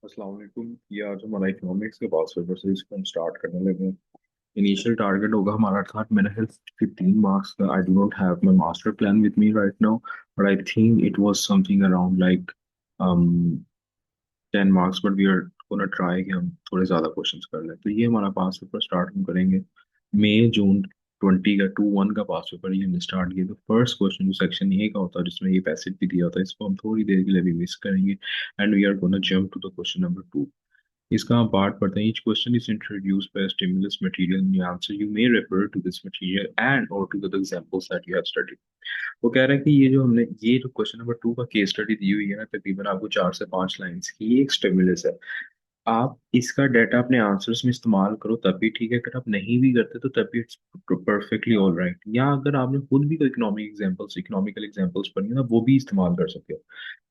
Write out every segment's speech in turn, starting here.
अस्सलाम वालेकुम। ये आज हमारा इकोनॉमिक्स के पास पेपर से इसको हम स्टार्ट करने लगे हैं। इनिशियल टारगेट होगा हमारा था मेरा है 15 मार्क्स का। I do not have my master plan with me right now, but I think it was something around like 10 marks, but we are gonna try कि हम थोड़े ज़्यादा क्वेश्चंस कर लें। तो ये हमारा पास पेपर स्टार्ट हम करेंगे मई जून 20 का 2-1 का पास पेपर ये हमने स्टार्ट किया। तो फर्स्ट क्वेश्चन जो सेक्शन ए का होता है जिसमें ये पैसेज भी दिया होता है, इसको हम थोड़ी देर के लिए भी मिस करेंगे and we are gonna jump to the question number 2। इसका हम पार्ट पढ़ते हैं। Each question is introduced by a stimulus material in the answer. You may refer to this material and or to the examples that you have studied. वो कह रहा है कि ये जो क्वेश्चन नंबर 2 का केस स्टडी दी हुई है ना, तकरीबन आपको 4 से 5 लाइंस की, ये एक स्टिमुलस है। आप इसका डाटा अपने आंसर्स में इस्तेमाल करो तब भी ठीक है, अगर आप नहीं भी करते तो तब भी इट्स परफेक्टली ऑल राइट। या अगर आपने खुद भी कोई इकोनॉमिकल एग्जांपल्स पढ़ी है ना, वो भी इस्तेमाल कर सकते हो।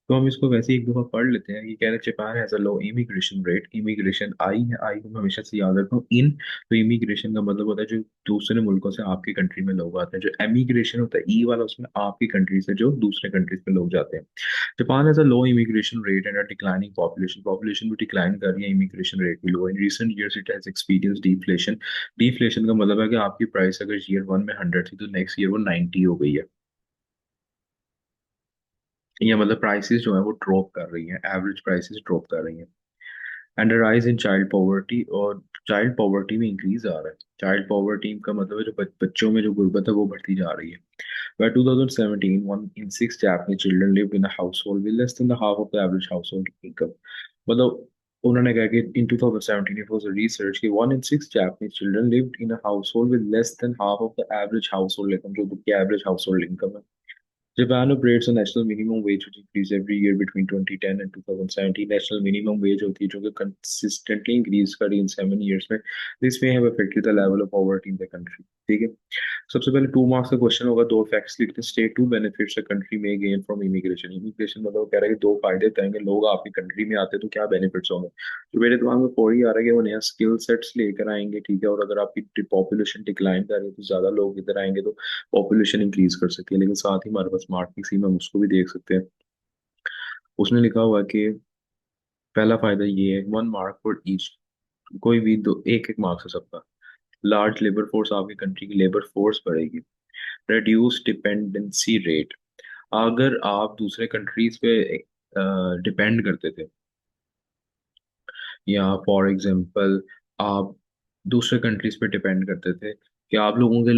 तो हम इसको वैसे ही एक दफा पढ़ लेते हैं। ये कह रहे हैं Japan has a low immigration rate. Immigration आई है, आई को मैं हमेशा से याद रखता हूँ। इन तो इमिग्रेशन का मतलब होता है जो दूसरे मुल्कों से आपकी कंट्री में लोग आते हैं। जो एमिग्रेशन होता है ई वाला, उसमें आपकी कंट्री से जो दूसरे कंट्रीज में लोग जाते हैं। Japan has a low immigration rate and a declining population. Population भी डिक्लाइन कर रही है, इमिग्रेशन रेट भी low. In recent years it has experience deflation. Deflation का मतलब है कि आपकी प्राइस अगर ईयर 1 में 100 थी तो नेक्स्ट ईयर वो 90 हो गई है। या मतलब प्राइसेस जो है वो ड्रॉप कर रही हैं, एवरेज प्राइसेस ड्रॉप कर रही हैं। And rise in child poverty, और चाइल्ड पॉवर्टी में इंक्रीज आ रहा है। चाइल्ड पॉवर्टी का मतलब है जो बच्चों में जो गुर्बत है वो बढ़ती जा रही है। By 2017, 1 in 6 Japanese children lived in a household with less than the half of the average household income. मतलब उन्होंने कहा कि in 2017 it was a research कि 1 in 6 Japanese children lived in a household with less than half of the average household income, जो कि average household income है। Japan operates a national minimum wage which increased every year between 2010 and 2017. National minimum wage होती है जो कि consistently increase करी in 7 years में. This may have affected the level of poverty in the country. ठीक है। सबसे पहले 2 मार्क्स का क्वेश्चन होगा, दो फैक्ट्स लिखते हैं। State two benefits a country में गेन फ्रॉम इमिग्रेशन। इमिग्रेशन मतलब वो कह रहा है कि दो फायदे बताएंगे, लोग आपकी कंट्री में आते हैं तो क्या बेनिफिट्स होंगे। तो मेरे दिमाग में फौरी आ रहा है कि वो नया स्किल सेट्स लेकर आएंगे, ठीक है। और अगर आपकी पॉपुलेशन डिक्लाइन कर रही है तो ज्यादा लोग इधर आएंगे तो पॉपुलेशन इंक्रीज कर सकती है। लेकिन साथ ही हमारे पास मार्केटिंग सीम हम उसको भी देख सकते हैं। उसने लिखा हुआ है कि पहला फायदा ये है 1 मार्क फॉर ईच। कोई भी दो एक एक मार्क्स है सबका। लार्ज लेबर फोर्स, आपकी कंट्री की लेबर फोर्स बढ़ेगी। Reduce dependency rate. अगर आप दूसरे कंट्रीज पे डिपेंड करते थे, या फॉर एग्जांपल आप दूसरे कंट्रीज पे डिपेंड करते थे कि आप लोगों के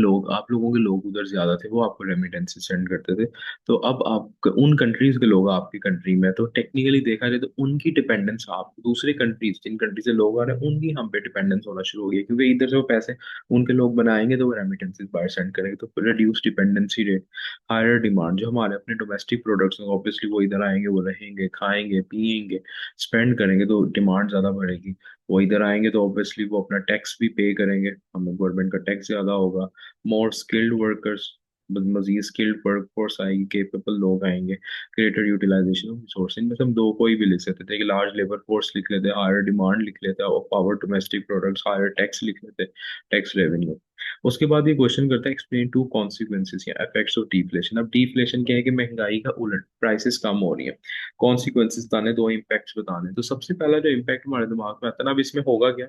लोग उधर ज्यादा थे, वो आपको रेमिटेंस सेंड करते थे। तो अब आप उन कंट्रीज के लोग आपकी कंट्री में, तो टेक्निकली देखा जाए तो उनकी डिपेंडेंस, आप दूसरे कंट्रीज जिन कंट्री से लोग आ रहे हैं उनकी हम पे डिपेंडेंस होना शुरू हो गई, क्योंकि इधर से वो पैसे उनके लोग बनाएंगे तो वो रेमिटेंसेस बाहर सेंड करेंगे। तो reduce dependency rate. Higher demand, जो हमारे अपने डोमेस्टिक प्रोडक्ट्स हैं ऑब्वियसली वो इधर आएंगे, वो रहेंगे, खाएंगे, पिएंगे, स्पेंड करेंगे, तो डिमांड ज्यादा बढ़ेगी। वो इधर आएंगे तो ऑब्वियसली वो अपना टैक्स भी पे करेंगे, हमें गवर्नमेंट का टैक्स ज्यादा होगा। मोर स्किल्ड वर्कर्स, मजीद स्किल्ड वर्कफोर्स आएगी, केपेबल लोग आएंगे। Greater utilisation of resource. इनमें से हम दो को ही भी लिख सकते थे कि लार्ज लेबर फोर्स लिख लेते, हायर डिमांड लिख लेते और power domestic products, higher tax लिख लेते, टैक्स रेवेन्यू। उसके बाद ये क्वेश्चन करता है एक्सप्लेन टू कॉन्सिक्वेंसेस या इफेक्ट्स ऑफ डिफ्लेशन। अब डिफ्लेशन क्या है कि महंगाई का उलट, प्राइसेस कम हो रही है। कॉन्सिक्वेंसेस बताने, दो इम्पैक्ट्स बताने। तो सबसे पहला जो इम्पैक्ट हमारे दिमाग में आता है ना, अब इसमें होगा क्या,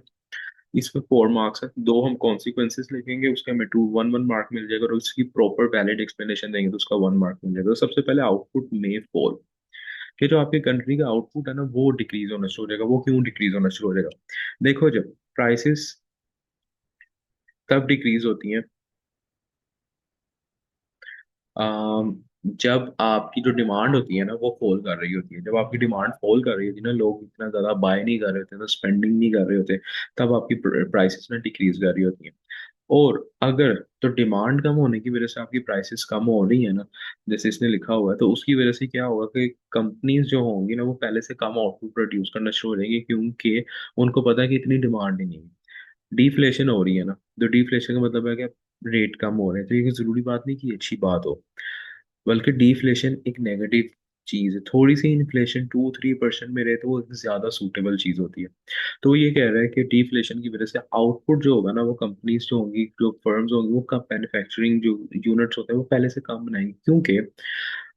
इसमें 4 मार्क्स है, दो हम कॉन्सिक्वेंसेस लिखेंगे, उसका हमें 2 1 1 मार्क मिल जाएगा, और उसकी प्रॉपर वैलिड एक्सप्लेनेशन देंगे तो उसका 1 मार्क मिल जाएगा। तो सबसे पहले आउटपुट में फॉल, कि जो आपकी कंट्री का आउटपुट है ना वो डिक्रीज होना शुरू हो जाएगा। वो क्यों डिक्रीज होना शुरू हो जाएगा, देखो जब प्राइसेस तब डिक्रीज होती हैं अम, जब आपकी जो डिमांड होती है ना वो फॉल कर रही होती है। जब आपकी डिमांड फॉल कर रही होती है ना, लोग इतना ज्यादा बाय नहीं कर रहे होते, तो स्पेंडिंग नहीं कर रहे होते, तब आपकी प्राइसेस ना डिक्रीज कर रही होती हैं। और अगर तो डिमांड कम होने की वजह से आपकी प्राइसेस कम हो रही है ना, जैसे इसने लिखा हुआ है, तो उसकी वजह से क्या होगा कि कंपनीज जो होंगी ना वो पहले से कम आउटपुट प्रोड्यूस करना शुरू हो जाएंगी, क्योंकि उनको पता है कि इतनी डिमांड ही नहीं है। डिफ्लेशन हो रही है ना, तो डिफ्लेशन का मतलब है कि रेट कम हो रहे हैं। तो ये जरूरी बात नहीं कि अच्छी बात हो, बल्कि डिफ्लेशन एक नेगेटिव चीज है। थोड़ी सी इन्फ्लेशन 2-3% में रहे तो वो एक ज्यादा सूटेबल चीज होती है। तो ये कह रहा है कि डिफ्लेशन की वजह से आउटपुट जो होगा ना, वो कंपनीज जो होंगी, जो फर्म्स होंगी, वो कम मैन्युफैक्चरिंग जो यूनिट्स होते हैं वो पहले से कम बनाएंगे, क्योंकि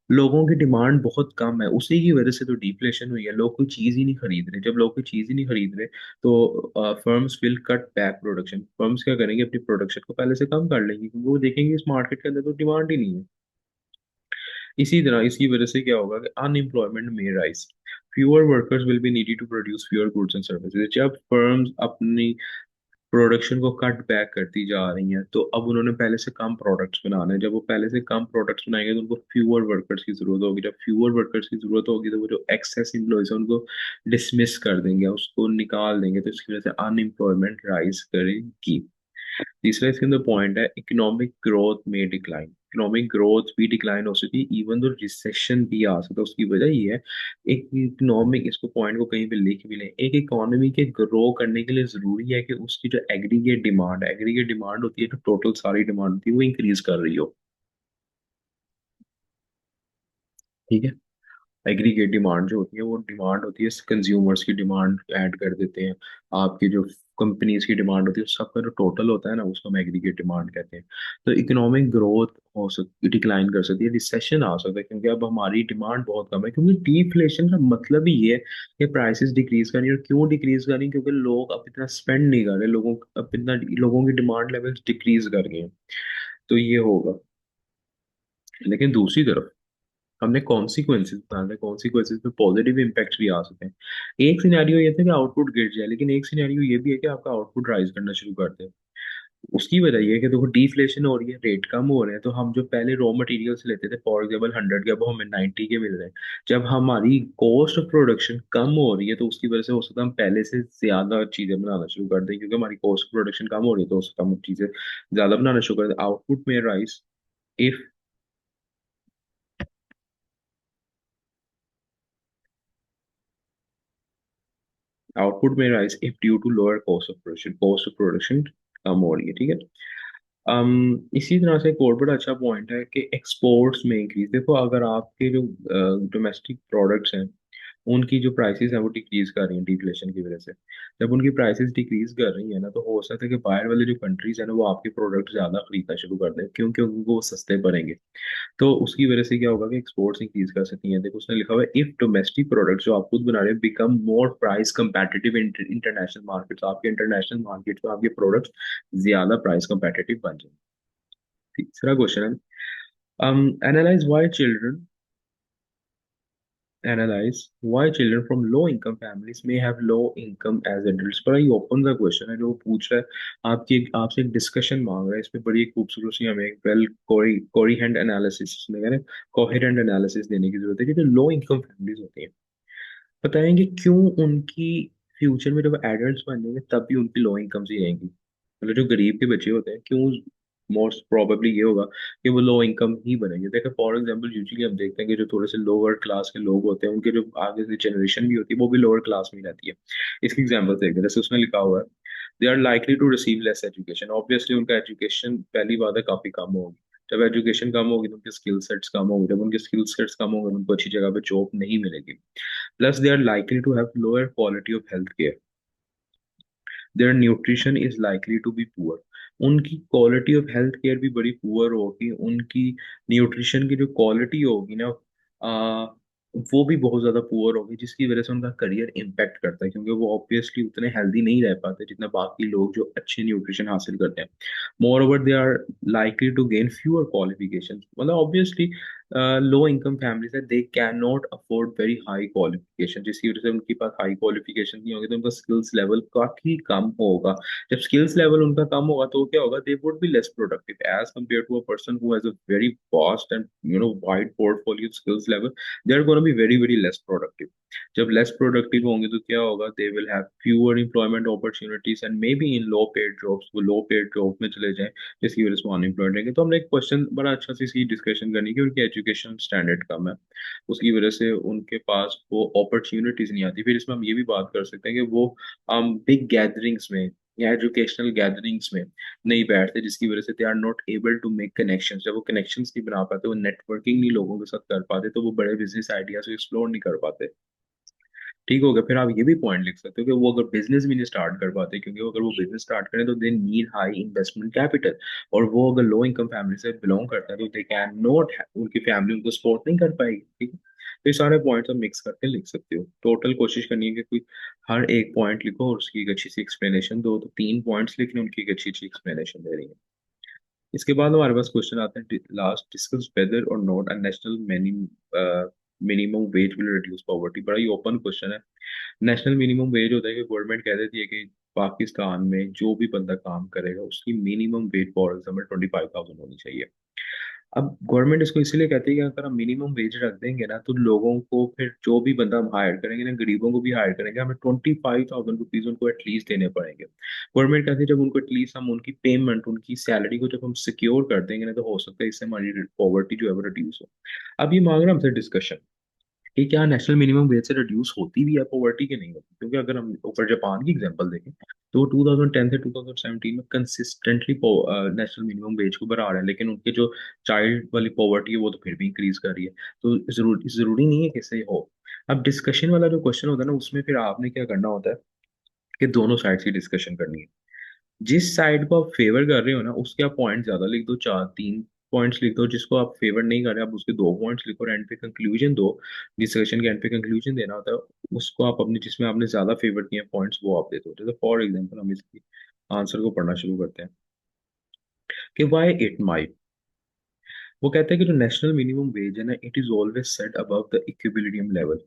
लोगों की डिमांड बहुत कम है, उसी की वजह से तो डिफ्लेशन हुई है। लोग कोई चीज ही नहीं खरीद रहे। जब लोग कोई चीज ही नहीं खरीद रहे तो firms will cut back production. Firms क्या करेंगे, अपनी प्रोडक्शन को पहले से कम कर लेंगे, क्योंकि वो देखेंगे इस मार्केट के अंदर तो डिमांड ही नहीं है। इसी तरह इसकी वजह से क्या होगा कि अनएम्प्लॉयमेंट में rise, fewer workers will be needed to produce fewer goods and services. जब फर्म्स अपनी प्रोडक्शन को कट बैक करती जा रही हैं तो अब उन्होंने पहले से कम प्रोडक्ट्स बनाने हैं। जब वो पहले से कम प्रोडक्ट्स बनाएंगे तो उनको फ्यूअर वर्कर्स की जरूरत होगी। जब फ्यूअर वर्कर्स की जरूरत होगी तो वो जो एक्सेस एम्प्लॉयज है उनको डिसमिस कर देंगे, उसको निकाल देंगे, तो इसकी वजह से अनएम्प्लॉयमेंट राइज करेगी। तीसरा इसके अंदर पॉइंट है, इकोनॉमिक ग्रोथ में डिक्लाइन। इकोनॉमिक ग्रोथ भी डिक्लाइन हो सकती है, इवन दो रिसेशन भी आ सकता है। उसकी वजह ये है, एक इकोनॉमिक, इसको पॉइंट को कहीं पे लिख भी लें, एक इकोनॉमी के ग्रो करने के लिए जरूरी है कि उसकी जो एग्रीगेट डिमांड होती है, जो टोटल सारी डिमांड होती है, वो इंक्रीज कर रही हो। ठीक है। एग्रीगेट डिमांड जो होती है, वो डिमांड होती है, कंज्यूमर्स की डिमांड ऐड कर देते हैं, आपकी जो कंपनीज की डिमांड होती है, उस सबका जो टोटल होता है ना, उसको हम एग्रीगेट डिमांड कहते हैं। तो इकोनॉमिक ग्रोथ हो सकती, डिक्लाइन कर सकती है, रिसेशन आ सकता है, क्योंकि अब हमारी डिमांड बहुत कम है। क्योंकि डिफ्लेशन का मतलब ही ये है कि प्राइसेस डिक्रीज कर रही है। और क्यों डिक्रीज कर रही है? क्योंकि लोग अब इतना स्पेंड नहीं कर रहे, लोगों अब इतना, लोगों की डिमांड लेवल्स डिक्रीज कर गए हैं। तो ये होगा। लेकिन दूसरी तरफ हमने कॉन्सिक्वेंसेस बताना है, कॉन्सिक्वेंसेस में पॉजिटिव इम्पैक्ट भी आ सकते हैं। एक सिनेरियो ये था कि आउटपुट गिर जाए, लेकिन एक सिनेरियो ये भी है कि आपका आउटपुट राइज करना शुरू कर दे। उसकी वजह ये है कि देखो डिफ्लेशन हो रही है, रेट कम हो रहे हैं, तो हम जो पहले रॉ मटेरियल्स लेते थे फॉर एग्जाम्पल 100 के, अब वो हमें 90 के मिल रहे हैं। जब हमारी कॉस्ट ऑफ प्रोडक्शन कम हो रही है तो उसकी वजह से हो सकता है हम पहले से ज्यादा चीजें बनाना शुरू कर दें, क्योंकि हमारी कॉस्ट ऑफ प्रोडक्शन कम हो रही है तो उसका हम चीजें ज्यादा बनाना शुरू कर दें। आउटपुट में राइज इफ आउटपुट में rise if due to lower cost of production कम हो रही है। ठीक है। इसी तरह से एक और बड़ा अच्छा पॉइंट है कि एक्सपोर्ट्स में इंक्रीज। देखो, अगर आपके जो डोमेस्टिक प्रोडक्ट्स हैं उनकी जो प्राइसेस है वो डिक्रीज कर रही हैं डिफ्लेशन की वजह से, जब उनकी प्राइसेस डिक्रीज कर रही है ना, तो हो सकता है कि बाहर वाले जो कंट्रीज है ना, वो आपके प्रोडक्ट ज्यादा खरीदना शुरू कर दें, क्योंकि उनको वो सस्ते पड़ेंगे। तो उसकी वजह से क्या होगा कि एक्सपोर्ट्स इंक्रीज कर सकती हैं। देखो, उसने लिखा हुआ है, इफ डोमेस्टिक प्रोडक्ट्स जो आप खुद बना रहे हैं become more price competitive in international markets, आपके इंटरनेशनल मार्केट में आपके प्रोडक्ट्स ज्यादा प्राइस कंपेटिटिव बन जाए। तीसरा क्वेश्चन है, analyse why children analyze why children from low income families may have low income as adults। बड़ा ही ओपन सा क्वेश्चन है जो वो पूछ रहा है, आपकी आपसे एक डिस्कशन मांग रहा है। इसमें बड़ी खूबसूरत सी हमें एक वेल कोरिहेंट एनालिसिस, कोहेरेंट एनालिसिस देने की जरूरत है कि जो लो इनकम फैमिलीज होती हैं, बताएंगे क्यों उनकी फ्यूचर में जब एडल्ट्स बन जाएंगे तब भी उनकी लो इनकम ही रहेंगी। मतलब जो गरीब के बच्चे होते हैं, क्यों मोस्ट प्रोबेबली ये होगा कि वो लो इनकम ही बनेंगे। देखो, फॉर एग्जांपल यूजुअली हम देखते हैं कि जो थोड़े से लोअर क्लास के लोग होते हैं, उनके जो आगे से जनरेशन भी होती है वो भी लोअर क्लास में ही रहती है। इसकी एग्जांपल देखते हैं, जैसे उसमें लिखा हुआ है, they are likely to receive less education. Obviously उनका एजुकेशन, पहली बात है, काफी कम होगी। जब एजुकेशन कम होगी तो उनके स्किल सेट्स कम होंगे, जब उनके स्किल सेट्स कम होंगे उनको अच्छी जगह पे जॉब नहीं मिलेगी। Plus, they are likely to have lower quality of health care. Their nutrition is likely to be poor. उनकी क्वालिटी ऑफ हेल्थ केयर भी बड़ी पुअर होगी। उनकी न्यूट्रिशन की जो क्वालिटी होगी ना, आ, वो भी बहुत ज्यादा पुअर होगी, जिसकी वजह से उनका करियर इम्पैक्ट करता है, क्योंकि वो ऑब्वियसली उतने हेल्दी नहीं रह पाते जितना बाकी लोग जो अच्छे न्यूट्रिशन हासिल करते हैं। Moreover, they are likely to gain fewer qualification. मतलब ऑब्वियसली लो इनकम फैमिलीज है, they can not afford very high qualification, जिसकी वजह से उनके पास हाई क्वालिफिकेशन नहीं होगी तो उनका स्किल्स लेवल काफी कम होगा। जब स्किल्स लेवल उनका कम होगा तो क्या होगा, they would be less productive as compared to a person who has a very vast and wide portfolio skills level. They are gonna be very very less productive. जब less productive होंगे तो क्या होगा, they will have fewer employment opportunities and may be in low paid jobs, वो low paid job में चले जाएं, जिसकी वजह से वो अनएम्प्लॉयड रहेंगे। तो हमने एक क्वेश्चन बड़ा अच्छा से इसकी डिस्कशन करनी कि उनकी एजुकेशन स्टैंडर्ड कम है, उसकी वजह से उनके पास वो अपॉर्चुनिटीज नहीं आती। फिर इसमें हम ये भी बात कर सकते हैं कि वो बिग गैदरिंग्स में या एजुकेशनल गैदरिंग्स में नहीं बैठते, जिसकी वजह से they are not able to make connections. जब वो कनेक्शंस नहीं बना पाते, वो नेटवर्किंग नहीं लोगों के साथ कर पाते, तो वो बड़े बिजनेस आइडियाज को एक्सप्लोर नहीं कर पाते। ठीक हो गया। फिर आप ये भी पॉइंट लिख सकते हो कि वो अगर बिजनेस भी नहीं स्टार्ट कर पाते, क्योंकि अगर वो बिजनेस स्टार्ट करें तो they need high investment capital, और वो अगर लो इनकम फैमिली से बिलोंग करते हैं तो दे कैन नॉट, उनकी फैमिली उनको सपोर्ट नहीं कर पाएगी। ठीक है, तो ये सारे पॉइंट्स आप मिक्स करके लिख सकते हो। टोटल कोशिश करनी है कि कोई हर एक पॉइंट लिखो और उसकी एक अच्छी सी एक्सप्लेनेशन दो। तो 3 पॉइंट्स लिखने, उनकी एक अच्छी अच्छी एक्सप्लेनेशन दे रही है। इसके बाद हमारे पास क्वेश्चन आते हैं लास्ट, डिस्कस वेदर और not a national minimum wage will reduce poverty. बड़ा ही ओपन क्वेश्चन है। नेशनल मिनिमम वेज होता है कि गवर्नमेंट कह देती है कि पाकिस्तान में जो भी बंदा काम करेगा उसकी मिनिमम वेज फॉर एग्जाम्पल 25,000 होनी चाहिए। अब गवर्नमेंट इसको इसीलिए कहती है कि अगर हम मिनिमम वेज रख देंगे ना तो लोगों को, फिर जो भी बंदा हम हायर करेंगे ना, गरीबों को भी हायर करेंगे, हमें 25,000 रुपीज उनको एटलीस्ट देने पड़ेंगे। गवर्नमेंट कहती है जब उनको एटलीस्ट हम उनकी पेमेंट, उनकी सैलरी को जब हम सिक्योर कर देंगे ना, तो हो सकता है इससे हमारी पॉवर्टी जो है वो रिड्यूस हो। अब ये मांग रहे हैं हमसे डिस्कशन कि क्या नेशनल मिनिमम वेज से रिड्यूस होती भी है पॉवर्टी की, नहीं होती। क्योंकि अगर हम ऊपर जापान की एग्जांपल देखें तो 2010 से 2017 में कंसिस्टेंटली नेशनल मिनिमम वेज को बढ़ा रहे हैं, लेकिन उनके जो चाइल्ड वाली पॉवर्टी है वो तो फिर भी इंक्रीज कर रही है। तो जरूरी नहीं है कि इससे हो। अब डिस्कशन वाला जो क्वेश्चन होता है ना, उसमें फिर आपने क्या करना होता है कि दोनों साइड की डिस्कशन करनी है। जिस साइड को आप फेवर कर रहे हो ना उसके आप पॉइंट ज्यादा लिख दो, 3 पॉइंट्स लिख दो। जिसको आप फेवर नहीं कर रहे आप उसके 2 पॉइंट्स लिखो और एंड पे कंक्लूजन दो। डिस्कशन के एंड पे कंक्लूजन देना होता है, उसको आप अपने जिसमें आपने ज्यादा फेवर किए पॉइंट्स वो आप दे दो। जैसे फॉर एग्जांपल हम इसकी आंसर को पढ़ना शुरू करते हैं कि वाई इट माइट। वो कहते हैं कि जो नेशनल मिनिमम वेज है ना, it is always set above the equilibrium level.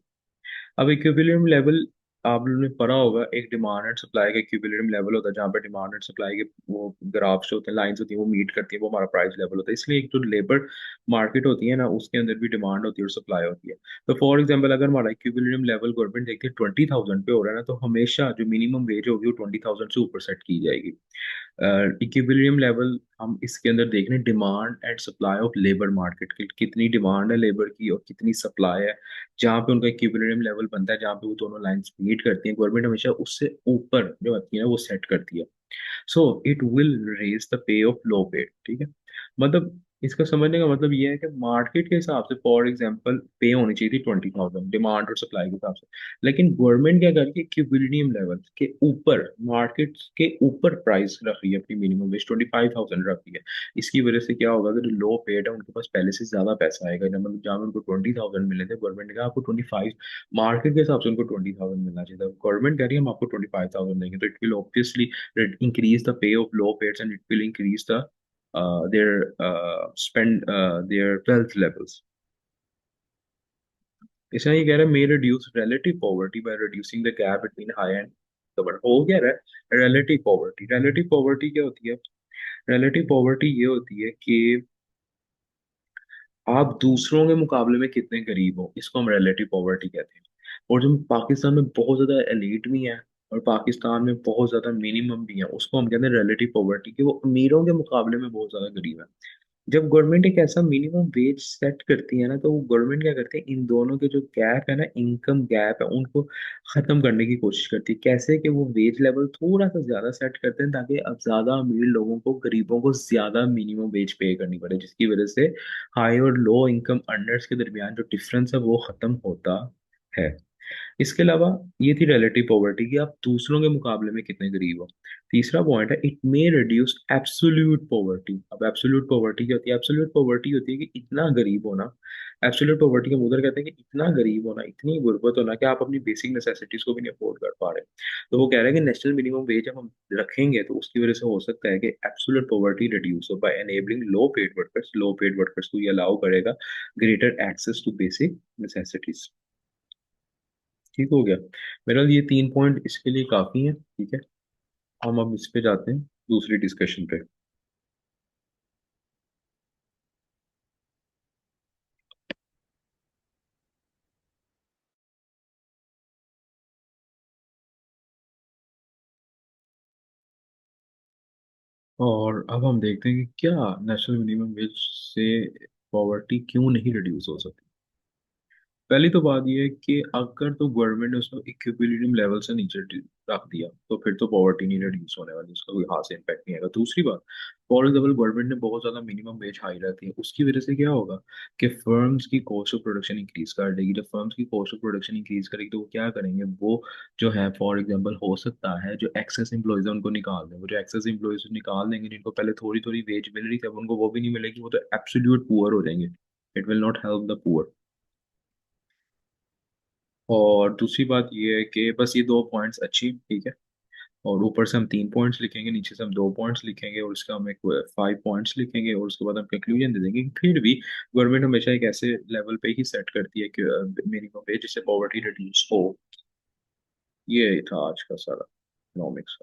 अब इक्विलिब्रियम लेवल आप लोगों ने पढ़ा होगा, एक डिमांड एंड सप्लाई का इक्विलिब्रियम लेवल होता है जहाँ पे डिमांड एंड सप्लाई के वो ग्राफ्स होते हैं, लाइंस होती हैं, वो मीट करती है, वो हमारा प्राइस लेवल होता है। इसलिए एक जो लेबर मार्केट होती है ना, उसके अंदर भी डिमांड होती है और सप्लाई होती है। तो फॉर एग्जाम्पल अगर हमारा इक्विलिब्रियम लेवल गवर्नमेंट देखती है 20,000 पे हो रहा है ना, तो हमेशा जो मिनिमम वेज होगी वो 20,000 से ऊपर सेट की जाएगी। इक्विलिब्रियम लेवल हम इसके अंदर देख रहे हैं demand and supply of labour market की, कितनी डिमांड है लेबर की और कितनी सप्लाई है। जहाँ पे उनका इक्विलिब्रियम लेवल बनता है, जहाँ पे वो दोनों लाइंस मीट करती हैं, गवर्नमेंट हमेशा उससे ऊपर जो आती है ना वो सेट करती है। So it will raise the pay of low pay. ठीक है, मतलब इसका समझने का मतलब ये है कि मार्केट के हिसाब से फॉर एग्जांपल पे होनी चाहिए थी 20,000 डिमांड और सप्लाई के हिसाब से, लेकिन गवर्नमेंट क्या कर रही है, इक्विलिब्रियम लेवल के ऊपर, मार्केट के ऊपर प्राइस रख रही है, अपनी मिनिमम वेज 25,000 रख रही है। इसकी वजह से क्या होगा कि जो लो पेड है उनके पास पहले से ज्यादा पैसा आएगा। मतलब जहाँ उनको 20,000 मिले थे, गवर्नमेंट ने कहा आपको 25, मार्केट के हिसाब से उनको 20,000 मिलना चाहिए था, गवर्नमेंट कह रही है हम आपको 25,000 देंगे। तो it will obviously increase the pay of low pays and it will increase the their spend their wealth levels. इसलिए ये कह रहा है may reduce relative poverty by reducing the gap between high and lower। हो क्या रहा है relative poverty? relative poverty क्या होती है? relative poverty ये होती है कि आप दूसरों के मुकाबले में कितने गरीब हो, इसको हम रिलेटिव पॉवर्टी कहते हैं। और जो पाकिस्तान में बहुत ज्यादा एलीट भी है और पाकिस्तान में बहुत ज्यादा मिनिमम भी है, उसको हम कहते हैं रिलेटिव पॉवर्टी, कि वो अमीरों के मुकाबले में बहुत ज्यादा गरीब है। जब गवर्नमेंट एक ऐसा मिनिमम वेज सेट करती है ना, तो वो गवर्नमेंट क्या करती है, इन दोनों के जो गैप है ना, इनकम गैप है, उनको खत्म करने की कोशिश करती है। कैसे कि वो वेज लेवल थोड़ा सा ज्यादा सेट करते हैं ताकि अब ज्यादा अमीर लोगों को, गरीबों को ज्यादा मिनिमम वेज पे करनी पड़े, जिसकी वजह से हाई और लो इनकम अर्नर्स के दरमियान जो डिफरेंस है वो खत्म होता है। इसके अलावा ये थी रिलेटिव पॉवर्टी कि आप दूसरों के मुकाबले में कितने गरीब हो। तीसरा पॉइंट है it may reduce absolute poverty. अब एब्सोल्यूट पॉवर्टी क्या होती है? एब्सोल्यूट पॉवर्टी होती है कि इतना गरीब होना, एब्सोल्यूट पॉवर्टी का उधर कहते हैं कि इतना गरीब होना, इतनी गुर्बत होना कि आप अपनी बेसिक नेसेसिटीज को भी नहीं अफोर्ड कर पा रहे। तो वो कह रहे हैं कि नेशनल मिनिमम वेज जब हम रखेंगे तो उसकी वजह से हो सकता है कि एब्सोल्यूट पॉवर्टी रिड्यूस हो by enabling low paid workers. Low paid workers को ये अलाउ करेगा greater access to basic necessities. ठीक हो गया। मेरा ये 3 पॉइंट इसके लिए काफी है। ठीक है, हम अब इस पे जाते हैं दूसरी डिस्कशन पे। और अब हम देखते हैं कि क्या नेशनल मिनिमम वेज से पॉवर्टी क्यों नहीं रिड्यूस हो सकती। पहली तो बात यह है कि अगर तो गवर्नमेंट ने उसको इक्विलिब्रियम लेवल से नीचे रख दिया तो फिर तो पॉवर्टी नहीं रिड्यूस होने वाली, उसका कोई खास इम्पैक्ट नहीं आएगा। दूसरी बात, फॉर एग्जाम्पल गवर्नमेंट ने बहुत ज्यादा मिनिमम वेज हाई रहती है, उसकी वजह से क्या होगा कि फर्म्स की कॉस्ट ऑफ प्रोडक्शन इंक्रीज कर देगी। जब फर्म्स की कॉस्ट ऑफ प्रोडक्शन इंक्रीज करेगी तो वो क्या करेंगे, वो जो है फॉर एग्जाम्पल हो सकता है जो एक्सेस एम्प्लॉयज है उनको निकाल दें। वो जो एक्सेस एम्प्लॉयज निकाल देंगे जिनको पहले थोड़ी थोड़ी वेज मिल रही थी, अब उनको वो भी नहीं मिलेगी, वो तो एब्सोल्यूट पुअर हो जाएंगे। It will not help the poor. और दूसरी बात ये है कि बस ये दो पॉइंट्स अच्छी ठीक है, और ऊपर से हम 3 पॉइंट्स लिखेंगे, नीचे से हम 2 पॉइंट्स लिखेंगे, और उसका हम एक 5 पॉइंट्स लिखेंगे, और उसके बाद हम कंक्लूजन दे देंगे कि फिर भी गवर्नमेंट हमेशा एक ऐसे लेवल पे ही सेट करती है कि मिनिमम पे जिससे पॉवर्टी रिड्यूस हो। ये था आज का सारा इकोनॉमिक्स।